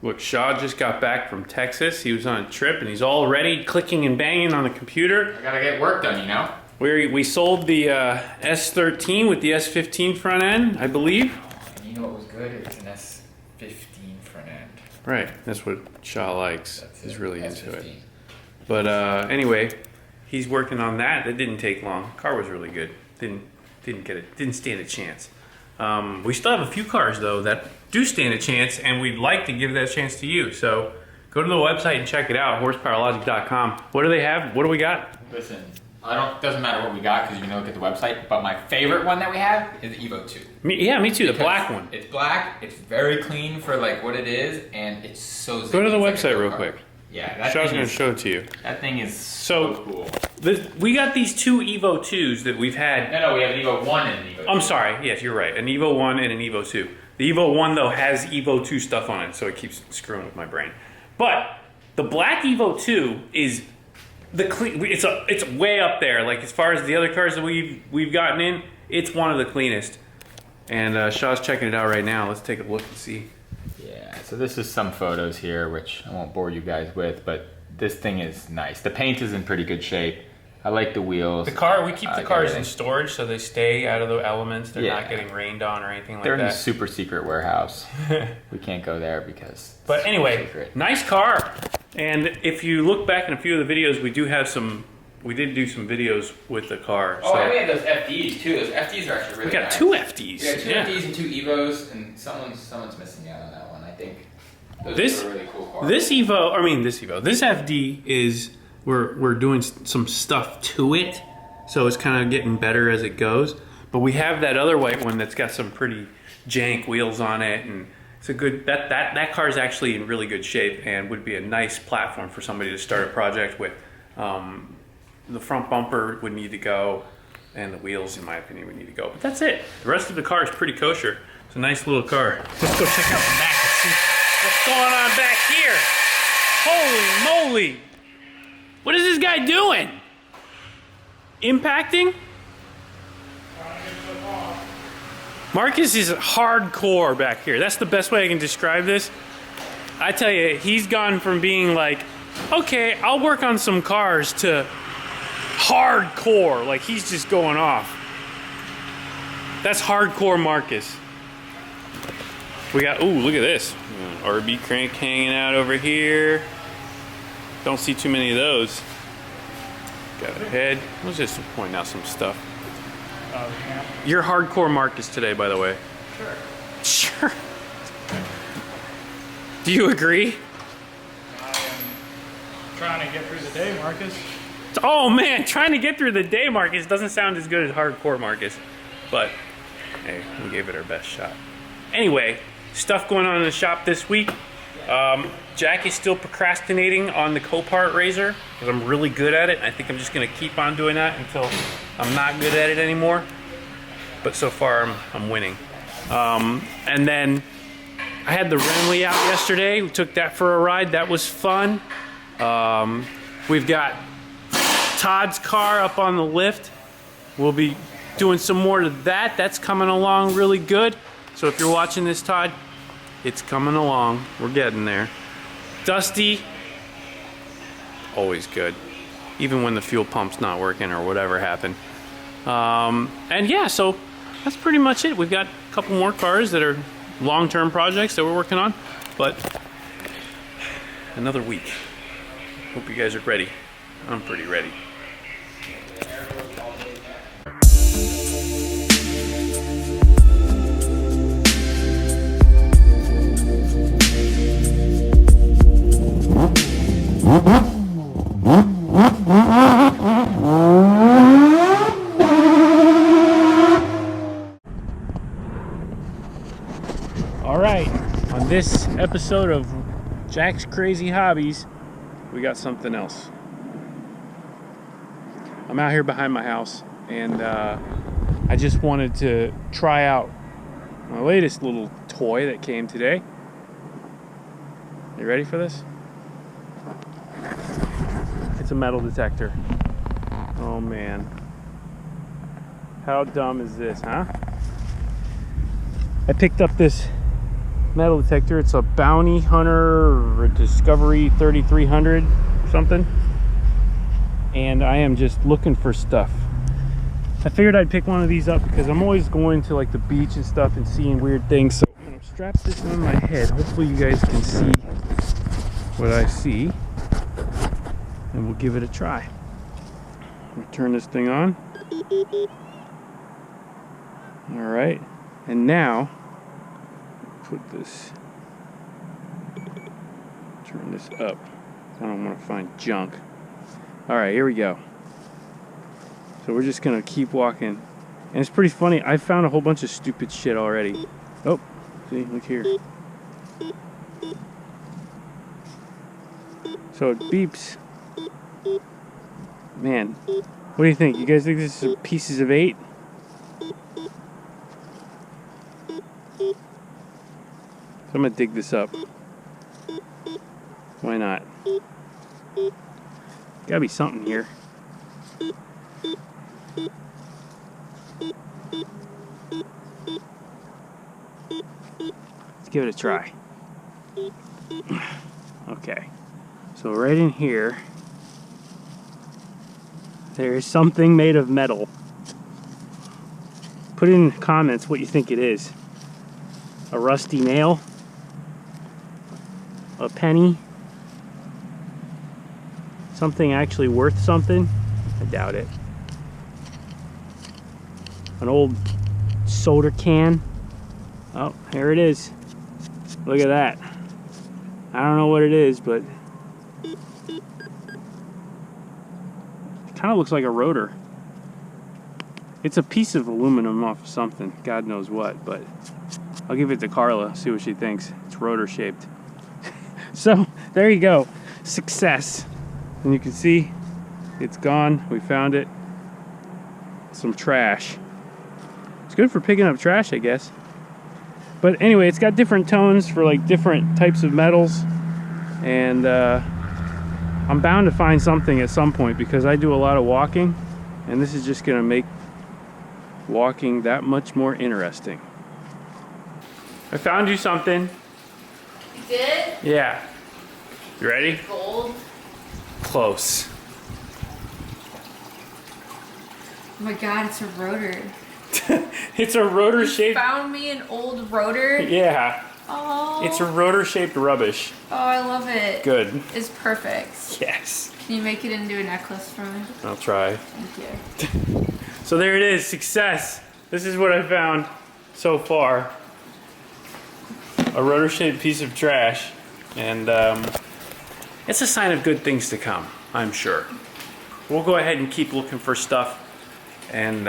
Look, Shaw just got back from Texas. He was on a trip and he's already clicking and banging on the computer. I gotta get work done, you know? We sold the S13 with the S15 front end, I believe. And you know what was good? It was an S15 front end. Right, that's what Shaw likes. He's really into it. S15. But anyway, he's working on that. That didn't take long. Car was really good. Didn't stand a chance. We still have a few cars though that do stand a chance, and we'd like to give that chance to you. So go to the website and check it out, horsepowerlogic.com. What do they have? What do we got? Listen, doesn't matter what we got because you can look at the website, but my favorite one that we have is the Evo 2. Me too, the black one. It's black, it's very clean for like what it is, and it's so zippy. Go to the It's website like real car. quick. Yeah, that Shaw's thing going to is, show it to you. that thing is so cool. We got these two Evo 2s that we've had. No, we have an Evo 1 and an Evo 2. I'm sorry, yes, you're right. An Evo 1 and an Evo 2. The Evo 1 though has Evo 2 stuff on it, so it keeps screwing with my brain. But the black Evo 2 is the clean. It's way up there. Like as far as the other cars that we've gotten in, it's one of the cleanest. And Shaw's checking it out right now. Let's take a look and see. Yeah, so this is some photos here, which I won't bore you guys with, but this thing is nice. The paint is in pretty good shape. I like the wheels. We keep the cars in storage so they stay out of the elements. They're not getting rained on or anything like that. They're in a super secret warehouse. We can't go there because. But anyway, nice car. And if you look back in a few of the videos, we did do some videos with the car. Oh, and we had those FDs too. Those FDs are actually really nice. We got two FDs. We got two FDs and two Evos, and someone's missing out on that one, I think. Those are really cool cars. This FD is, we're doing some stuff to it, so it's kind of getting better as it goes. But we have that other white one that's got some pretty jank wheels on it, and it's a good, that car is actually in really good shape and would be a nice platform for somebody to start a project with. The front bumper would need to go, and the wheels, in my opinion, would need to go. But that's it. The rest of the car is pretty kosher. It's a nice little car. Let's go check out the back and see what's going on back here. Holy moly! What is this guy doing? Impacting? Marcus is hardcore back here. That's the best way I can describe this. I tell you, he's gone from being like, okay, I'll work on some cars, to hardcore. Like, he's just going off. That's hardcore Marcus. We got, ooh, look at this. RB crank hanging out over here. Don't see too many of those. Got a head. I was just pointing out some stuff. Yeah. You're hardcore Marcus today, by the way. Sure. Sure. Do you agree? I am trying to get through the day, Marcus. Oh man, trying to get through the day, Marcus, doesn't sound as good as hardcore Marcus. But, hey, we gave it our best shot. Anyway, stuff going on in the shop this week. Jackie's still procrastinating on the Copart razor because I'm really good at it. I think I'm just going to keep on doing that until I'm not good at it anymore. But so far, I'm winning. And then I had the Renly out yesterday. We took that for a ride. That was fun. We've got Todd's car up on the lift. We'll be doing some more to that. That's coming along really good. So if you're watching this, Todd, it's coming along. We're getting there. Dusty, always good. Even when the fuel pump's not working or whatever happened. And yeah, so that's pretty much it. We've got a couple more cars that are long-term projects that we're working on. But another week. Hope you guys are ready. I'm pretty ready. All right, on this episode of Jack's Crazy Hobbies, we got something else. I'm out here behind my house, and I just wanted to try out my latest little toy that came today. You ready for this? It's a metal detector. Oh man. How dumb is this, huh? I picked up this metal detector. It's a Bounty Hunter or a Discovery 3300 something. And I am just looking for stuff. I figured I'd pick one of these up because I'm always going to like the beach and stuff and seeing weird things. So I'm gonna strap this on my head. Hopefully you guys can see what I see. And we'll give it a try. We'll turn this thing on. All right. And now, put this, turn this up. I don't want to find junk. All right, here we go. So we're just gonna keep walking. And it's pretty funny, I found a whole bunch of stupid shit already. Oh, see, look here. So it beeps. Man, what do you think? You guys think this is pieces of 8? So I'm gonna dig this up. Why not? Gotta be something here. Let's give it a try. Okay. So right in here, there is something made of metal. Put in the comments what you think it is. A rusty nail? A penny? Something actually worth something? I doubt it. An old soda can? Oh, here it is. Look at that. I don't know what it is, but it kind of looks like a rotor. It's a piece of aluminum off of something, God knows what, but I'll give it to Carla, see what she thinks. It's rotor shaped. So there you go, success. And you can see it's gone. We found it. Some trash. It's good for picking up trash, I guess. But anyway, it's got different tones for like different types of metals, and I'm bound to find something at some point because I do a lot of walking, and this is just gonna make walking that much more interesting. I found you something. You did? Yeah. You ready? Gold. Close. Oh my god, it's a rotor. It's a rotor You shaped. found me an old rotor? Yeah. Oh. It's a rotor shaped rubbish. Oh, I love it. Good. It's perfect. Yes. Can you make it into a necklace for me? I'll try. Thank you. So there it is, success. This is what I found so far. A rotor shaped piece of trash. And it's a sign of good things to come, I'm sure. We'll go ahead and keep looking for stuff. And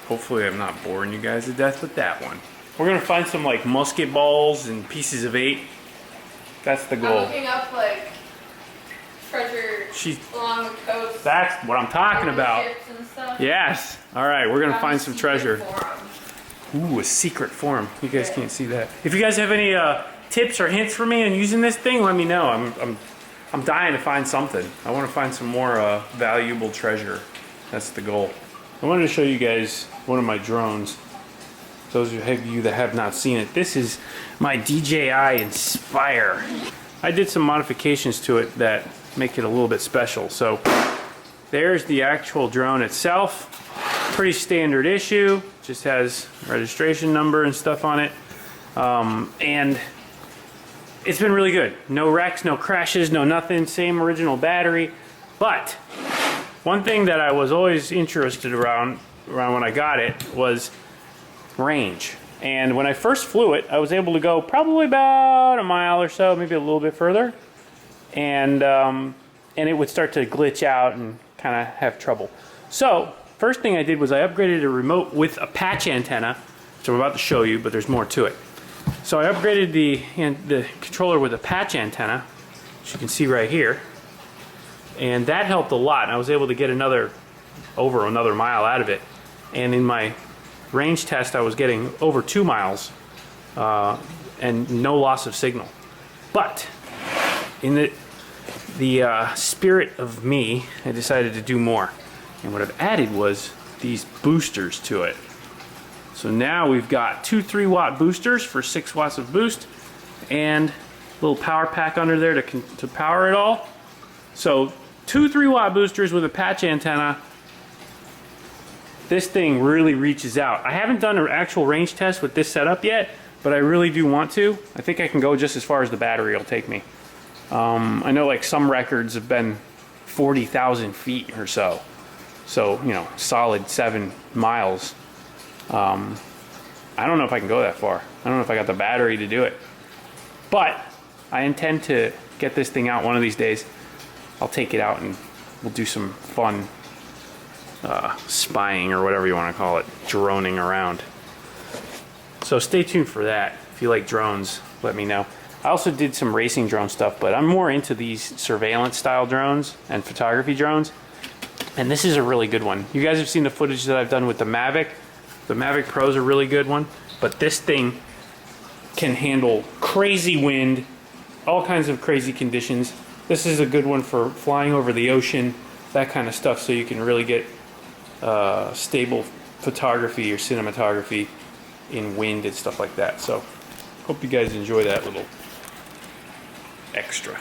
hopefully I'm not boring you guys to death with that one. We're gonna find some like musket balls and pieces of 8. That's the I'm goal. looking up like treasure along the coast. That's what I'm talking about. Ships and stuff. Yes. All right, we're gonna find some treasure. Forum. Ooh, a secret forum. You guys can't see that. If you guys have any tips or hints for me on using this thing, let me know. I'm dying to find something. I want to find some more valuable treasure. That's the goal. I wanted to show you guys one of my drones. Those of you that have not seen it, this is my DJI Inspire. I did some modifications to it that make it a little bit special. So there's the actual drone itself. Pretty standard issue. Just has registration number and stuff on it. And it's been really good. No wrecks, no crashes, no nothing. Same original battery. But one thing that I was always interested around when I got it was range. And when I first flew it, I was able to go probably about a mile or so, maybe a little bit further. And it would start to glitch out and kind of have trouble. So first thing I did was I upgraded a remote with a patch antenna, which I'm about to show you, but there's more to it. So I upgraded the controller with a patch antenna, which you can see right here. And that helped a lot. I was able to get over another mile out of it. And in my range test, I was getting over 2 miles and no loss of signal. But in the spirit of me, I decided to do more. And what I've added was these boosters to it. So now we've got 2 3-watt boosters for 6 watts of boost. and a little power pack under there to power it all. So 2 3-watt boosters with a patch antenna. This thing really reaches out. I haven't done an actual range test with this setup yet, but I really do want to. I think I can go just as far as the battery will take me. I know like some records have been 40,000 feet or so. So, you know, solid 7 miles. I don't know if I can go that far. I don't know if I got the battery to do it. But I intend to get this thing out one of these days. I'll take it out and we'll do some fun spying or whatever you want to call it, droning around. So stay tuned for that. If you like drones, let me know. I also did some racing drone stuff, but I'm more into these surveillance style drones and photography drones. And this is a really good one. You guys have seen the footage that I've done with the Mavic. The Mavic Pro is a really good one, but this thing can handle crazy wind, all kinds of crazy conditions. This is a good one for flying over the ocean, that kind of stuff, so you can really get stable photography or cinematography in wind and stuff like that. So hope you guys enjoy that little extra.